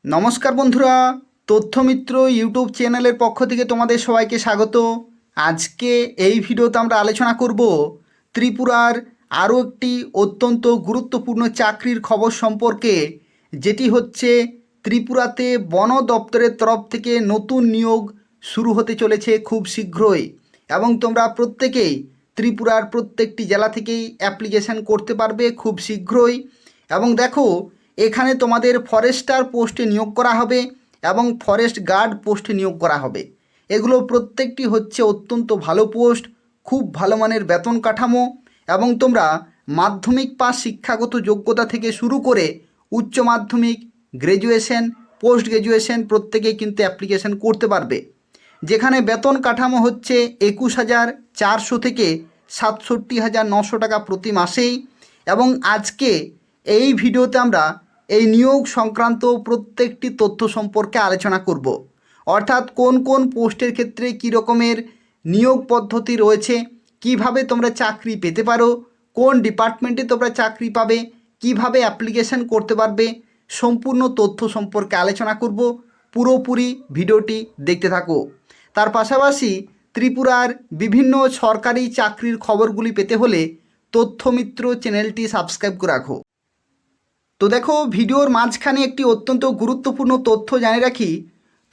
নমস্কার বন্ধুরা, তথ্যমিত্র ইউটিউব চ্যানেলের পক্ষ থেকে তোমাদের সবাইকে স্বাগত। আজকে এই ভিডিওতে আমরা আলোচনা করব ত্রিপুরার আরও একটি অত্যন্ত গুরুত্বপূর্ণ চাকরির খবর সম্পর্কে, যেটি হচ্ছে ত্রিপুরাতে বন দপ্তরের তরফ থেকে নতুন নিয়োগ শুরু হতে চলেছে খুব শীঘ্রই, এবং তোমরা প্রত্যেকেই ত্রিপুরার প্রত্যেকটি জেলা থেকেই অ্যাপ্লিকেশান করতে পারবে খুব শীঘ্রই। এবং দেখো, এখানে তোমাদের ফরেস্টার পোস্টে নিয়োগ করা হবে এবং ফরেস্ট গার্ড পোস্টে নিয়োগ করা হবে। এগুলো প্রত্যেকটি হচ্ছে অত্যন্ত ভালো পোস্ট, খুব ভালো মানের বেতন কাঠামো, এবং তোমরা মাধ্যমিক পাস শিক্ষাগত যোগ্যতা থেকে শুরু করে উচ্চ মাধ্যমিক, গ্র্যাজুয়েশন, পোস্ট গ্র্যাজুয়েশন প্রত্যেকেই কিন্তু অ্যাপ্লিকেশন করতে পারবে। যেখানে বেতন কাঠামো হচ্ছে 21,400 থেকে 67,900 টাকা প্রতি মাসেই। এবং আজকে এই ভিডিওতে আমরা এই নিয়োগ সংক্রান্ত প্রত্যেকটি তথ্য সম্পর্কে আলোচনা করব। অর্থাৎ কোন কোন পোস্টের ক্ষেত্রে কী রকমের নিয়োগ পদ্ধতি রয়েছে, কিভাবে তোমরা চাকরি পেতে পারো, কোন ডিপার্টমেন্টে তোমরা চাকরি পাবে, কিভাবে অ্যাপ্লিকেশন করতে পারবে, সম্পূর্ণ তথ্য সম্পর্কে আলোচনা করব। পুরোপুরি ভিডিওটি দেখতে থাকো। তার পাশাপাশি ত্রিপুরার বিভিন্ন সরকারি চাকরির খবরগুলি পেতে হলে তথ্যমিত্র চ্যানেলটি সাবস্ক্রাইব করে রাখো। তো দেখো, ভিডিওর মাঝখানে একটি অত্যন্ত গুরুত্বপূর্ণ তথ্য জানিয়ে রাখি।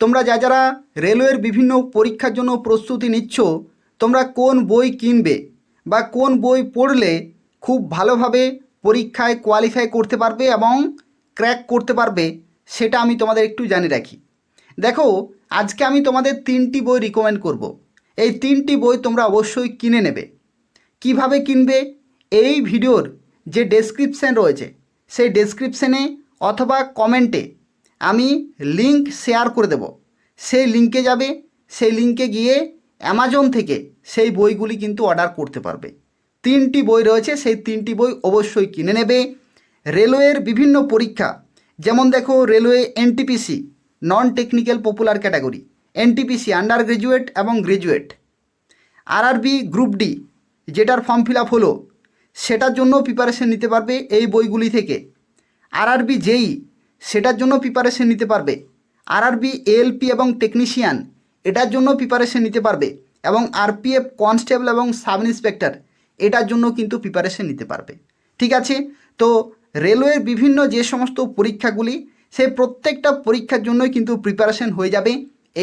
তোমরা যারা রেলওয়ের বিভিন্ন পরীক্ষার জন্য প্রস্তুতি নিচ্ছ, তোমরা কোন বই কিনবে বা কোন বই পড়লে খুব ভালোভাবে পরীক্ষায় কোয়ালিফাই করতে পারবে এবং ক্র্যাক করতে পারবে, সেটা আমি তোমাদের একটু জানিয়ে রাখি। দেখো, আজকে আমি তোমাদের 3টি বই রিকমেন্ড করব। এই 3টি বই তোমরা অবশ্যই কিনে নেবে। কিভাবে কিনবে? এই ভিডিওর যে ডেসক্রিপশান রয়েছে, সেই ডেসক্রিপশানে অথবা কমেন্টে আমি লিংক শেয়ার করে দেব। সেই লিঙ্কে যাবে, সেই লিঙ্কে গিয়ে অ্যামাজন থেকে সেই বইগুলি কিন্তু অর্ডার করতে পারবে। 3টি বই রয়েছে, সেই 3টি বই অবশ্যই কিনে নেবে। রেলওয়ের বিভিন্ন পরীক্ষা, যেমন দেখো, railway NTPC non technical popular category, NTPC under graduate এবং গ্র্যাজুয়েট, আরআরবি গ্রুপ ডি যেটার ফর্ম ফিল আপ হলো, সেটার জন্য প্রিপারেশন নিতে পারবে এই বইগুলি থেকে। আরআরবি জেই, সেটার জন্য প্রিপারেশন নিতে পারবে। আরআরবি এএলপি এবং টেকনিশিয়ান, এটার জন্য প্রিপারেশন নিতে পারবে। এবং আরপিএফ কনস্টেবল এবং সাব ইন্সপেক্টর, এটার জন্য কিন্তু প্রিপারেশন নিতে পারবে। ঠিক আছে? তো রেলওয়ের বিভিন্ন যে সমস্ত পরীক্ষাগুলি, সেই প্রত্যেকটা পরীক্ষার জন্যই কিন্তু প্রিপারেশন হয়ে যাবে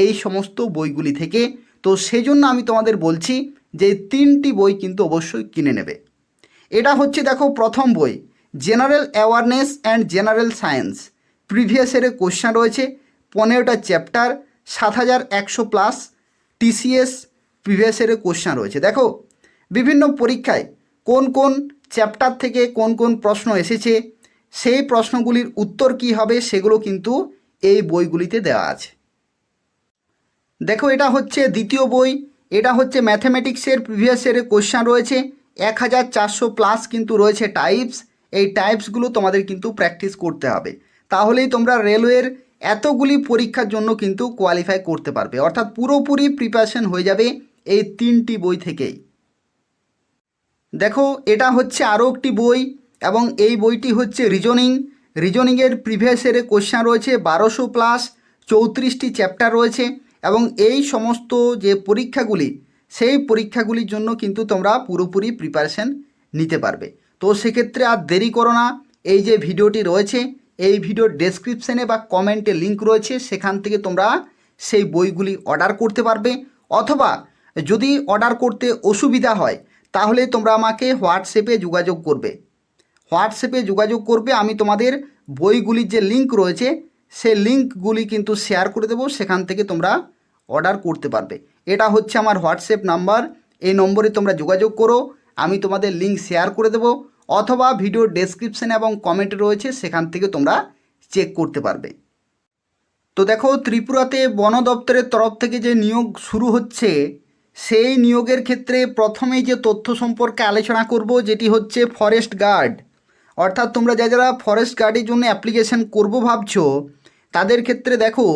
এই সমস্ত বইগুলি থেকে। তো সেই জন্য আমি তোমাদের বলছি যে 3টি বই কিন্তু অবশ্যই কিনে নেবে। এটা হচ্ছে, দেখো, প্রথম বই, general awareness and general science. Previous ইয়ারের কোশ্চেন রয়েছে, 15টা চ্যাপ্টার, 7,100 প্লাস টিসিএস প্রিভিয়াস ইয়ারের কোশ্চেন রয়েছে। দেখো, বিভিন্ন পরীক্ষায় কোন কোন চ্যাপ্টার থেকে কোন কোন প্রশ্ন এসেছে, সেই প্রশ্নগুলির উত্তর কী হবে, সেগুলো কিন্তু এই বইগুলিতে দেওয়া আছে। দেখো, এটা হচ্ছে দ্বিতীয় বই। এটা হচ্ছে ম্যাথামেটিক্সের প্রিভিয়াস ইয়ারের কোশ্চেন রয়েছে, 1,400 প্লাস কিন্তু রয়েছে টাইপস। এই টাইপসগুলো তোমাদের কিন্তু প্র্যাকটিস করতে হবে, তাহলেই তোমরা রেলওয়ের এতগুলি পরীক্ষার জন্য কিন্তু কোয়ালিফাই করতে পারবে। অর্থাৎ পুরোপুরি প্রিপারেশন হয়ে যাবে এই 3টি বই থেকেই। দেখো, এটা হচ্ছে আরও একটি বই, এবং এই বইটি হচ্ছে রিজনিং। রিজনিংয়ের প্রিভিয়াস ইয়ারের কোশ্চেন রয়েছে 1200 প্লাস, 34টি চ্যাপ্টার রয়েছে। এবং এই সমস্ত যে পরীক্ষাগুলি, সেই পরীক্ষাগুলির জন্য কিন্তু তোমরা পুরোপুরি প্রিপারেশন নিতে পারবে। তো সেক্ষেত্রে আর দেরি করো না, এই যে ভিডিওটি রয়েছে, এই ভিডিওর ডেসক্রিপশানে বা কমেন্টে লিঙ্ক রয়েছে, সেখান থেকে তোমরা সেই বইগুলি অর্ডার করতে পারবে। অথবা যদি অর্ডার করতে অসুবিধা হয়, তাহলে তোমরা আমাকে হোয়াটসঅ্যাপে যোগাযোগ করবে। আমি তোমাদের বইগুলির যে লিঙ্ক রয়েছে, সেই লিঙ্কগুলি কিন্তু শেয়ার করে দেবো, সেখান থেকে তোমরা অর্ডার করতে পারবে। এটা হচ্ছে আমার হোয়াটসঅ্যাপ নাম্বার, এই নম্বরে তোমরা যোগাযোগ করো, আমি তোমাদের লিঙ্ক শেয়ার করে দেবো। অথবা ভিডিওর ডেসক্রিপশানে এবং কমেন্টে রয়েছে, সেখান থেকে তোমরা চেক করতে পারবে। তো দেখো, ত্রিপুরাতে বন দপ্তরের তরফ থেকে যে নিয়োগ শুরু হচ্ছে, সেই নিয়োগের ক্ষেত্রে প্রথমেই যে তথ্য সম্পর্কে আলোচনা করব, যেটি হচ্ছে ফরেস্ট গার্ড। অর্থাৎ তোমরা যারা ফরেস্ট গার্ডের জন্য অ্যাপ্লিকেশন করবো ভাবছো, তাদের ক্ষেত্রে দেখো,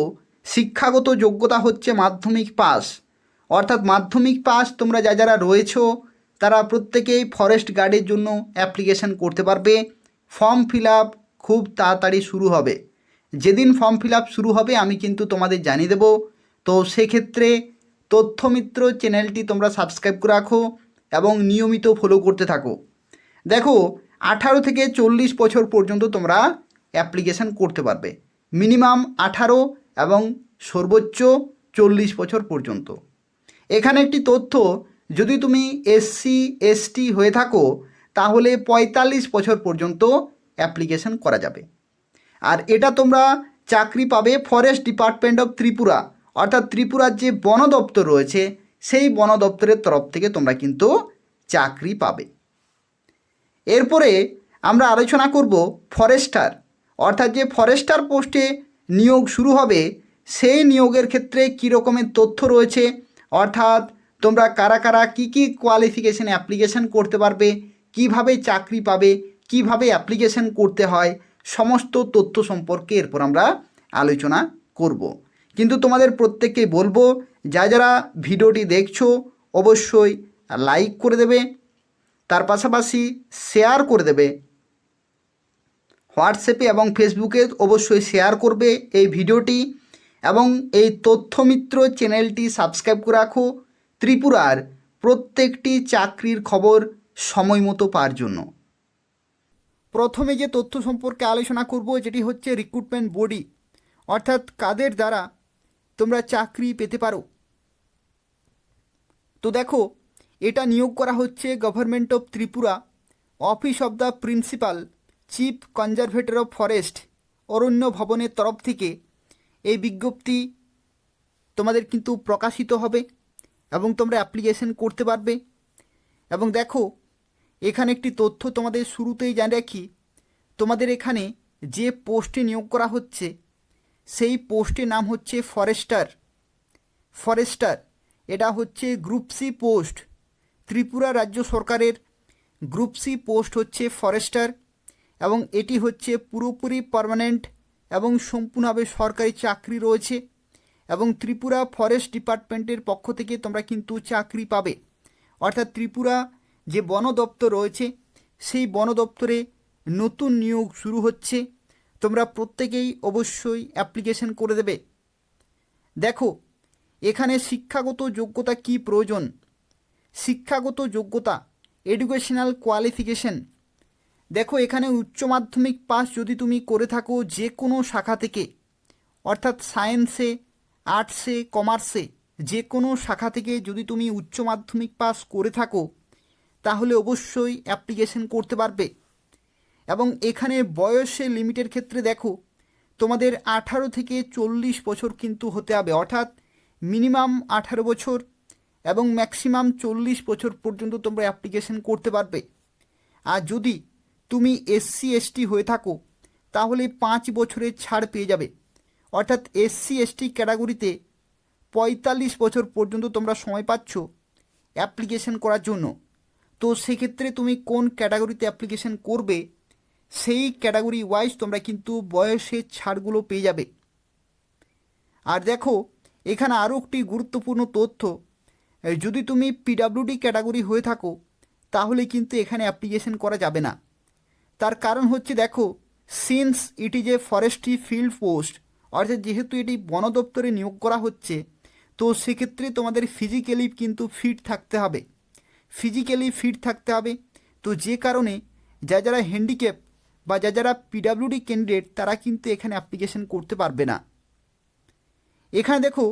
শিক্ষাগত যোগ্যতা হচ্ছে মাধ্যমিক পাস। অর্থাৎ মাধ্যমিক পাস তোমরা যারা রয়েছো, তারা প্রত্যেকেই ফরেস্ট গার্ডের জন্য অ্যাপ্লিকেশন করতে পারবে। ফর্ম ফিল আপ খুব তাড়াতাড়ি শুরু হবে। যেদিন ফর্ম ফিল আপ শুরু হবে আমি কিন্তু তোমাদের জানিয়ে দেবো। তো সেক্ষেত্রে তথ্যমিত্র চ্যানেলটি তোমরা সাবস্ক্রাইব করে রাখো এবং নিয়মিত ফলো করতে থাকো। দেখো 18 থেকে 40 বছর পর্যন্ত তোমরা অ্যাপ্লিকেশান করতে পারবে, মিনিমাম 18 এবং সর্বোচ্চ 40 বছর পর্যন্ত। এখানে একটি তথ্য, যদি তুমি এসসি এসটি হয়ে থাকো তাহলে 45 বছর পর্যন্ত অ্যাপ্লিকেশান করা যাবে। আর এটা তোমরা চাকরি পাবে ফরেস্ট ডিপার্টমেন্ট অফ ত্রিপুরা, অর্থাৎ ত্রিপুরার যে বন দপ্তর রয়েছে সেই বন দপ্তরের তরফ থেকে তোমরা কিন্তু চাকরি পাবে। এরপরে আমরা আলোচনা করব ফরেস্টার, অর্থাৎ যে ফরেস্টার পোস্টে নিয়োগ শুরু হবে সেই নিয়োগের ক্ষেত্রে কী রকমের তথ্য রয়েছে, অর্থাৎ তোমরা কারা কারা কী কী কোয়ালিফিকেশানে অ্যাপ্লিকেশান করতে পারবে, কিভাবে চাকরি পাবে, কিভাবে অ্যাপ্লিকেশান করতে হয়, সমস্ত তথ্য সম্পর্কে এরপর আমরা আলোচনা করব। কিন্তু তোমাদের প্রত্যেককে বলবো যারা ভিডিওটি দেখছো অবশ্যই লাইক করে দেবে, তার পাশাপাশি শেয়ার করে দেবে, হোয়াটসঅ্যাপে এবং ফেসবুকে অবশ্যই শেয়ার করবে এই ভিডিওটি, এবং এই তথ্যমিত্র চ্যানেলটি সাবস্ক্রাইব করে রাখো ত্রিপুরার প্রত্যেকটি চাকরির খবর সময় মতো পাওয়ার জন্য। প্রথমে যে তথ্য সম্পর্কে আলোচনা করব যেটি হচ্ছে রিক্রুটমেন্ট বডি, অর্থাৎ কাদের দ্বারা তোমরা চাকরি পেতে পারো। তো দেখো, এটা নিয়োগ করা হচ্ছে government of Tripura, office of the principal chief conservator of forest অরণ্য ভবনের তরফ থেকে এই বিজ্ঞপ্তি তোমাদের কিন্তু প্রকাশিত হবে এবং তোমরা অ্যাপ্লিকেশন করতে পারবে। এবং দেখো, এখানে একটি তথ্য তোমাদের শুরুতেই জানিয়ে রাখি, তোমাদের এখানে যে পোস্টে নিয়োগ করা হচ্ছে সেই পোস্টের নাম হচ্ছে ফরেস্টার। এটা হচ্ছে গ্রুপ সি পোস্ট, ত্রিপুরা রাজ্য সরকারের গ্রুপ সি পোস্ট হচ্ছে ফরেস্টার, এবং এটি হচ্ছে পুরোপুরি পার্মানেন্ট এবং সম্পূর্ণভাবে সরকারি চাকরি রয়েছে, এবং ত্রিপুরা ফরেস্ট ডিপার্টমেন্টের পক্ষ থেকে তোমরা কিন্তু চাকরি পাবে। অর্থাৎ ত্রিপুরা যে বন দপ্তর রয়েছে সেই বন দপ্তরে নতুন নিয়োগ শুরু হচ্ছে, তোমরা প্রত্যেকেই অবশ্যই অ্যাপ্লিকেশন করে দেবে। দেখো, এখানে শিক্ষাগত যোগ্যতা কি প্রয়োজন। শিক্ষাগত যোগ্যতা, এডুকেশনাল কোয়ালিফিকেশন, দেখো এখানে উচ্চ মাধ্যমিক পাস যদি তুমি করে থাকো যে কোনো শাখা থেকে, অর্থাৎ সায়েন্সে, আর্টসে, কমার্সে যে কোনো শাখা থেকে যদি তুমি উচ্চ মাধ্যমিক পাস করে থাকো তাহলে অবশ্যই অ্যাপ্লিকেশন করতে পারবে। এবং এখানে বয়সের লিমিটের ক্ষেত্রে দেখো, তোমাদের 18 থেকে 40 বছর কিন্তু হতে হবে, অর্থাৎ মিনিমাম 18 বছর এবং ম্যাক্সিমাম 40 বছর পর্যন্ত তোমরা অ্যাপ্লিকেশন করতে পারবে। আর যদি তুমি এসসি এসটি হয়ে থাকো তাহলে 5 বছরের ছাড় পেয়ে যাবে, অর্থাৎ এসসি এসটি ক্যাটাগরিতে 45 বছর পর্যন্ত তোমরা সময় পাচ্ছ অ্যাপ্লিকেশন করার জন্য। তো সেক্ষেত্রে তুমি কোন ক্যাটাগরিতে অ্যাপ্লিকেশন করবে সেই ক্যাটাগরি ওয়াইজ তোমরা কিন্তু বয়সের ছাড়গুলো পেয়ে যাবে। আর দেখো, এখানে আরও একটি গুরুত্বপূর্ণ তথ্য, যদি তুমি পিডাব্লিউডি ক্যাটাগরি হয়ে থাকো তাহলে কিন্তু এখানে অ্যাপ্লিকেশন করা যাবে না। তার কারণ হচ্ছে দেখো, since it is a forestry field post, অর্থাৎ যেহেতু এটি বন দপ্তরে নিয়োগ করা হচ্ছে তো সেক্ষেত্রে তোমাদের ফিজিক্যালি কিন্তু ফিট থাকতে হবে। তো যে কারণে যারা হ্যান্ডিক্যাপ বা যারা পিডাব্লিউডি ক্যান্ডিডেট তারা কিন্তু এখানে অ্যাপ্লিকেশন করতে পারবে না। এখানে দেখো,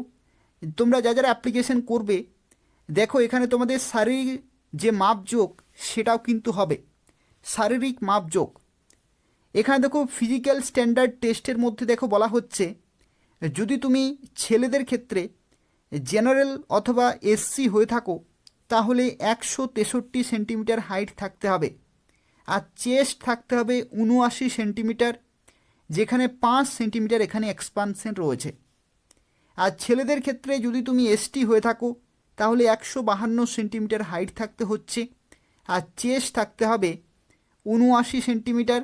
তোমরা যারা অ্যাপ্লিকেশন করবে, দেখো এখানে তোমাদের শারীরিক যে মাপজোক সেটাও কিন্তু হবে, শারীরিক মাপজোক। এখানে দেখো ফিজিক্যাল স্ট্যান্ডার্ড টেস্টের মধ্যে দেখো বলা হচ্ছে, যদি তুমি ছেলেদের ক্ষেত্রে জেনারেল অথবা এসসি হয়ে থাকো তাহলে 163 সেন্টিমিটার হাইট থাকতে হবে, আর চেস্ট থাকতে হবে 79 সেন্টিমিটার, যেখানে 5 সেন্টিমিটার এখানে এক্সপানশন রয়েছে। আর ছেলেদের ক্ষেত্রে যদি তুমি এসটি হয়ে থাকো তাহলে 152 সেন্টিমিটার হাইট থাকতে হচ্ছে, আর চেস্ট থাকতে হবে 79 সেন্টিমিটার,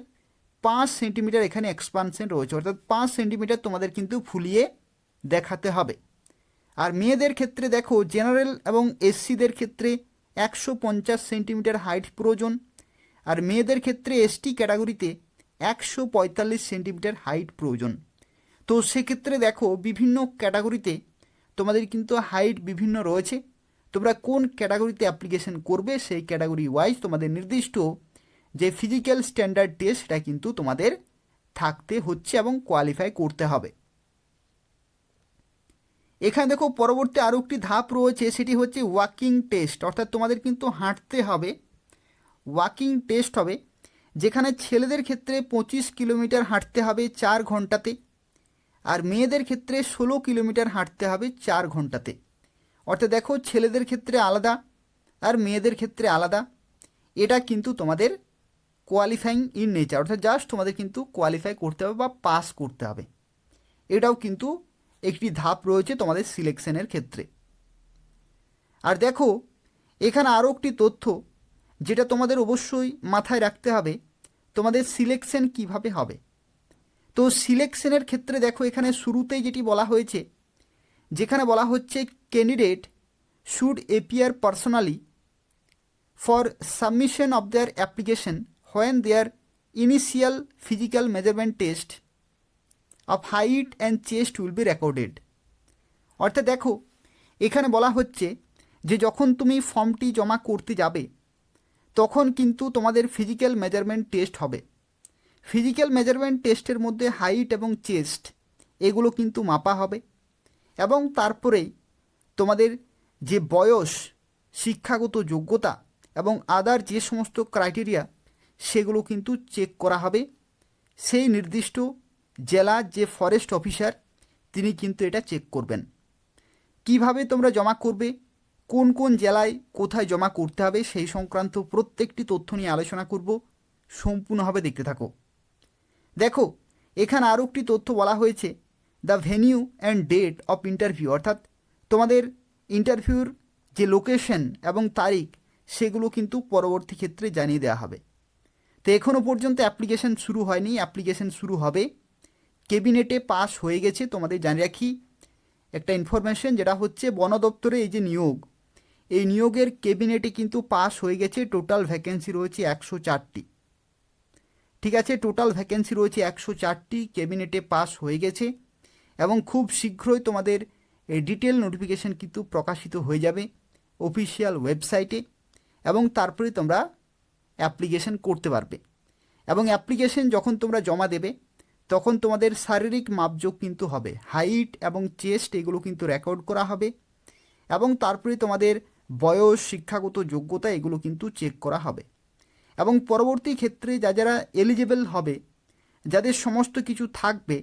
5 সেন্টিমিটার এখানে এক্সপানশন রয়েছে, অর্থাৎ 5 সেন্টিমিটার তোমাদের কিন্তু ফুলিয়ে দেখাতে হবে। আর মেয়েদের ক্ষেত্রে দেখো, জেনারেল এবং এসসিদের ক্ষেত্রে 150 সেন্টিমিটার হাইট প্রয়োজন, আর মেয়েদের ক্ষেত্রে এসটি ক্যাটাগরিতে 145 সেন্টিমিটার হাইট প্রয়োজন। তো সেক্ষেত্রে দেখো বিভিন্ন ক্যাটাগরিতে তোমাদের কিন্তু হাইট বিভিন্ন রয়েছে। তোমরা কোন ক্যাটাগরিতে অ্যাপ্লিকেশন করবে সেই ক্যাটাগরি ওয়াইজ তোমাদের নির্দিষ্ট যে ফিজিক্যাল স্ট্যান্ডার্ড টেস্ট সেটা কিন্তু তোমাদের থাকতে হচ্ছে এবং কোয়ালিফাই করতে হবে। এখানে দেখো পরবর্তী আরও একটি ধাপ রয়েছে, সেটি হচ্ছে ওয়াকিং টেস্ট, অর্থাৎ তোমাদের কিন্তু হাঁটতে হবে। ওয়াকিং টেস্ট হবে, যেখানে ছেলেদের ক্ষেত্রে 25 কিলোমিটার হাঁটতে হবে 4 ঘন্টাতে, আর মেয়েদের ক্ষেত্রে 16 কিলোমিটার হাঁটতে হবে 4 ঘন্টাতে। অর্থাৎ দেখো ছেলেদের ক্ষেত্রে আলাদা আর মেয়েদের ক্ষেত্রে আলাদা। এটা কিন্তু তোমাদের কোয়ালিফাইং ইন নেচার, অর্থাৎ জাস্ট তোমাদের কিন্তু কোয়ালিফাই করতে হবে বা পাস করতে হবে। এটাও কিন্তু একটি ধাপ রয়েছে তোমাদের সিলেকশনের ক্ষেত্রে। আর দেখো এখানে আরও একটি তথ্য যেটা তোমাদের অবশ্যই মাথায় রাখতে হবে, তোমাদের সিলেকশন কিভাবে হবে। তো সিলেকশনের ক্ষেত্রে দেখো এখানে শুরুতেই যেটি বলা হয়েছে, যেখানে বলা হচ্ছে candidate should appear personally for submission of their application when their initial physical measurement test of height and chest will be recorded. অর্থাৎ দেখো এখানে বলা হচ্ছে যে যখন তুমি ফর্মটি জমা করতে যাবে তখন কিন্তু তোমাদের ফিজিক্যাল মেজারমেন্ট টেস্ট হবে। ফিজিক্যাল মেজারমেন্ট টেস্টের মধ্যে হাইট এবং চেস্ট এগুলো কিন্তু মাপা হবে, এবং তারপরেই তোমাদের যে বয়স, শিক্ষাগত যোগ্যতা এবং আদার যে সমস্ত ক্রাইটেরিয়া সেগুলো কিন্তু চেক করা হবে। সেই নির্দিষ্ট জেলার যে ফরেস্ট অফিসার তিনি কিন্তু এটা চেক করবেন। কিভাবে তোমরা জমা করবে, কোন কোন জেলায় কোথায় জমা করতে হবে সেই সংক্রান্ত প্রত্যেকটি তথ্য নিয়ে আলোচনা করব, সম্পূর্ণভাবে দেখতে থাকো। দেখো এখানে আরও একটি তথ্য বলা হয়েছে, the venue and date of interview, অর্থাৎ তোমাদের ইন্টারভিউর যে লোকেশন এবং তারিখ সেগুলো কিন্তু পরবর্তী ক্ষেত্রে জানিয়ে দেওয়া হবে। তো এখনও পর্যন্ত অ্যাপ্লিকেশন শুরু হয়নি, অ্যাপ্লিকেশন শুরু হবে। ক্যাবিনেটে পাস হয়ে গেছে, তোমাদের জানিয়ে রাখি একটা ইনফরমেশন, যেটা হচ্ছে বন দপ্তরে এই যে নিয়োগ, এই নিয়োগের ক্যাবিনেটে কিন্তু পাস হয়ে গেছে। টোটাল ভ্যাকেন্সি রয়েছে 104টি। ঠিক আছে, টোটাল ভ্যাকেন্সি রয়েছে 104টি, ক্যাবিনেটে পাস হয়ে গেছে, এবং খুব শীঘ্রই তোমাদের এই ডিটেল নোটিফিকেশান কিন্তু প্রকাশিত হয়ে যাবে অফিসিয়াল ওয়েবসাইটে, এবং তারপরে তোমরা অ্যাপ্লিকেশন করতে পারবে। এবং অ্যাপ্লিকেশন যখন তোমরা জমা দেবে তখন তোমাদের শারীরিক মাপযোগ কিন্তু হবে, হাইট এবং চেস্ট এগুলো কিন্তু রেকর্ড করা হবে, এবং তারপরে তোমাদের বয়স, শিক্ষাগত যোগ্যতা এগুলো কিন্তু চেক করা হবে। এবং পরবর্তী ক্ষেত্রে যারা এলিজিবল হবে, যাদের সমস্ত কিছু থাকবে,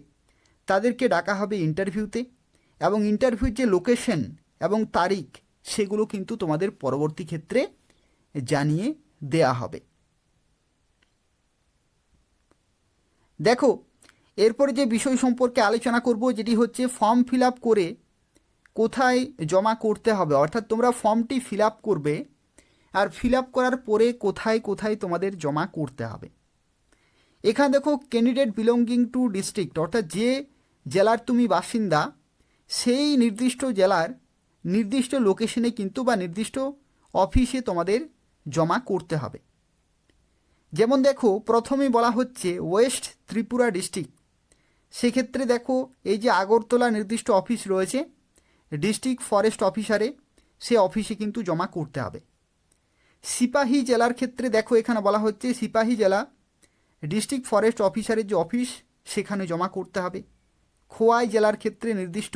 তাদেরকে ডাকা হবে ইন্টারভিউতে, এবং ইন্টারভিউর যে লোকেশন এবং তারিখ সেগুলো কিন্তু তোমাদের পরবর্তী ক্ষেত্রে জানিয়ে দেয়া হবে। দেখো এরপরে যে বিষয় সম্পর্কে আলোচনা করব, যেটি হচ্ছে ফর্ম ফিল আপ করে কোথায় জমা করতে হবে। অর্থাৎ তোমরা ফর্মটি ফিল আপ করবে, আর ফিল আপ করার পরে কোথায় কোথায় তোমাদের জমা করতে হবে। এখানে দেখো ক্যান্ডিডেট বিলঙ্গিং টু ডিস্ট্রিক্ট, অর্থাৎ যে জেলার তুমি বাসিন্দা সেই নির্দিষ্ট জেলার নির্দিষ্ট লোকেশনে কিন্তু বা নির্দিষ্ট অফিসে তোমাদের জমা করতে হবে। যেমন দেখো প্রথমেই বলা হচ্ছে ওয়েস্ট ত্রিপুরা ডিস্ট্রিক্ট, সেক্ষেত্রে দেখো এই যে আগরতলা নির্দিষ্ট অফিস রয়েছে ডিস্ট্রিক্ট ফরেস্ট অফিসারে, সে অফিসে কিন্তু জমা করতে হবে। সিপাহী জেলার ক্ষেত্রে দেখো এখানে বলা হচ্ছে সিপাহী জেলা ডিস্ট্রিক্ট ফরেস্ট অফিসারের যে অফিস সেখানে জমা করতে হবে। খোয়াই জেলার ক্ষেত্রে নির্দিষ্ট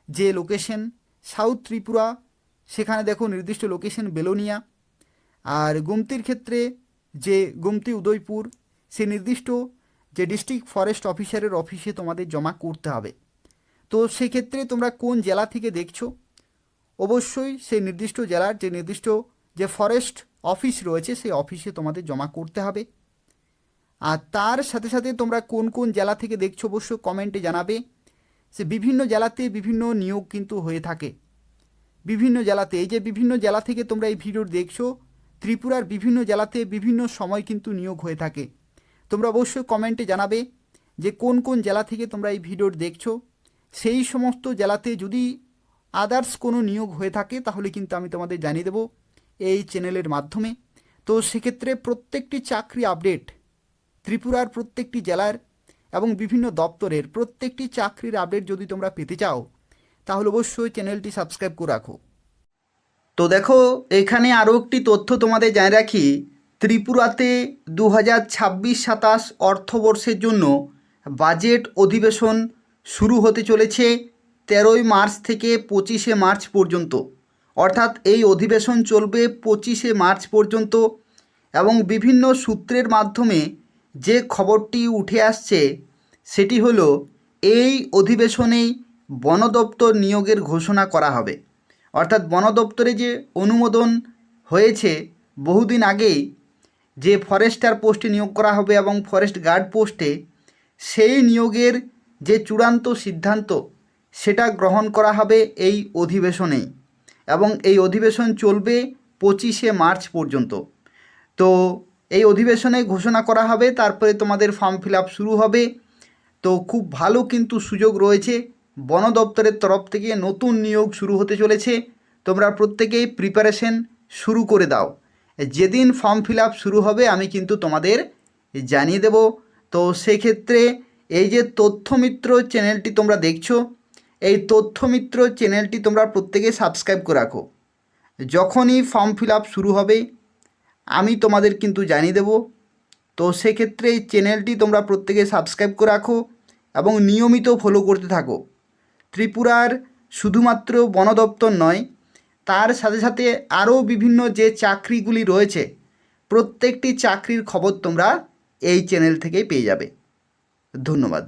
যে লোকেশন সাউথ ত্রিপুরা, সেখানে দেখো নির্দিষ্ট লোকেশন বেলোনিয়া। আর গুমতির ক্ষেত্রে যে গুমতি উদয়পুর, সে নির্দিষ্ট যে ডিস্ট্রিক্ট ফরেস্ট অফিসারের অফিসে তোমাদের জমা করতে হবে। তো সেক্ষেত্রে তোমরা কোন জেলা থেকে দেখছো, অবশ্যই সেই নির্দিষ্ট জেলার যে নির্দিষ্ট যে ফরেস্ট অফিস রয়েছে সেই অফিসে তোমাদের জমা করতে হবে। আর তার সাথে সাথে তোমরা কোন কোন জেলা থেকে দেখছো অবশ্যই কমেন্টে জানাবে। সে বিভিন্ন জেলাতে বিভিন্ন নিয়োগ কিন্তু হয়ে থাকে, বিভিন্ন জেলাতে। এই যে বিভিন্ন জেলা থেকে তোমরা এই ভিডিও দেখছো, ত্রিপুরার বিভিন্ন জেলাতে বিভিন্ন সময় কিন্তু নিয়োগ হয়ে থাকে। তোমরা অবশ্যই কমেন্টে জানাবে যে কোন কোন জেলা থেকে তোমরা এই ভিডিও দেখছো। সেই সমস্ত জেলাতে যদি আদার্স কোনো নিয়োগ হয়ে থাকে তাহলে কিন্তু আমি তোমাদের জানিয়ে দেবো এই চ্যানেলের মাধ্যমে। তো সেক্ষেত্রে প্রত্যেকটি চাকরি আপডেট ত্রিপুরার প্রত্যেকটি জেলার এবং বিভিন্ন দপ্তরের প্রত্যেকটি চাকরির আপডেট যদি তোমরা পেতে চাও তাহলে অবশ্যই চ্যানেলটি সাবস্ক্রাইব করে রাখো। তো দেখো, এখানে আরও একটি তথ্য তোমাদের জানিয়ে রাখি। ত্রিপুরাতে 2026-27 অর্থবর্ষের জন্য বাজেট অধিবেশন শুরু হতে চলেছে 13ই মার্চ থেকে 25শে মার্চ পর্যন্ত। অর্থাৎ এই অধিবেশন চলবে 25শে মার্চ পর্যন্ত। এবং বিভিন্ন সূত্রের মাধ্যমে যে খবরটি উঠে আসছে সেটি হলো, এই অধিবেশনেই বন দপ্তর নিয়োগের ঘোষণা করা হবে। অর্থাৎ বন দপ্তরে যে অনুমোদন হয়েছে বহুদিন আগেই, যে ফরেস্টার পোস্টে নিয়োগ করা হবে এবং ফরেস্ট গার্ড পোস্টে, সেই নিয়োগের যে চূড়ান্ত সিদ্ধান্ত সেটা গ্রহণ করা হবে এই অধিবেশনেই। এবং এই অধিবেশন চলবে 25শে মার্চ পর্যন্ত। তো এই অধিবেশনে ঘোষণা করা হবে, তারপরে তোমাদের ফর্ম ফিল আপ শুরু হবে। তো খুব ভালো কিন্তু সুযোগ রয়েছে, বন দপ্তরের তরফ থেকে নতুন নিয়োগ শুরু হতে চলেছে। তোমরা প্রত্যেকেই প্রিপারেশন শুরু করে দাও। যেদিন ফর্ম ফিল আপ শুরু হবে আমি কিন্তু তোমাদের জানিয়ে দেব। তো সেক্ষেত্রে এই যে তথ্যমিত্র চ্যানেলটি তোমরা দেখছো, এই তথ্যমিত্র চ্যানেলটি তোমরা প্রত্যেকে সাবস্ক্রাইব করে রাখো। যখনই ফর্ম ফিল আপ শুরু হবে আমি তোমাদের কিন্তু জানিয়ে দেব। তো সেক্ষেত্রে এই চ্যানেলটি তোমরা প্রত্যেকে সাবস্ক্রাইব করে রাখো এবং নিয়মিত ফলো করতে থাকো। ত্রিপুরার শুধুমাত্র বন দপ্তর নয়, তার সাথে সাথে আরও বিভিন্ন যে চাকরিগুলি রয়েছে প্রত্যেকটি চাকরির খবর তোমরা এই চ্যানেল থেকেই পেয়ে যাবে। ধন্যবাদ।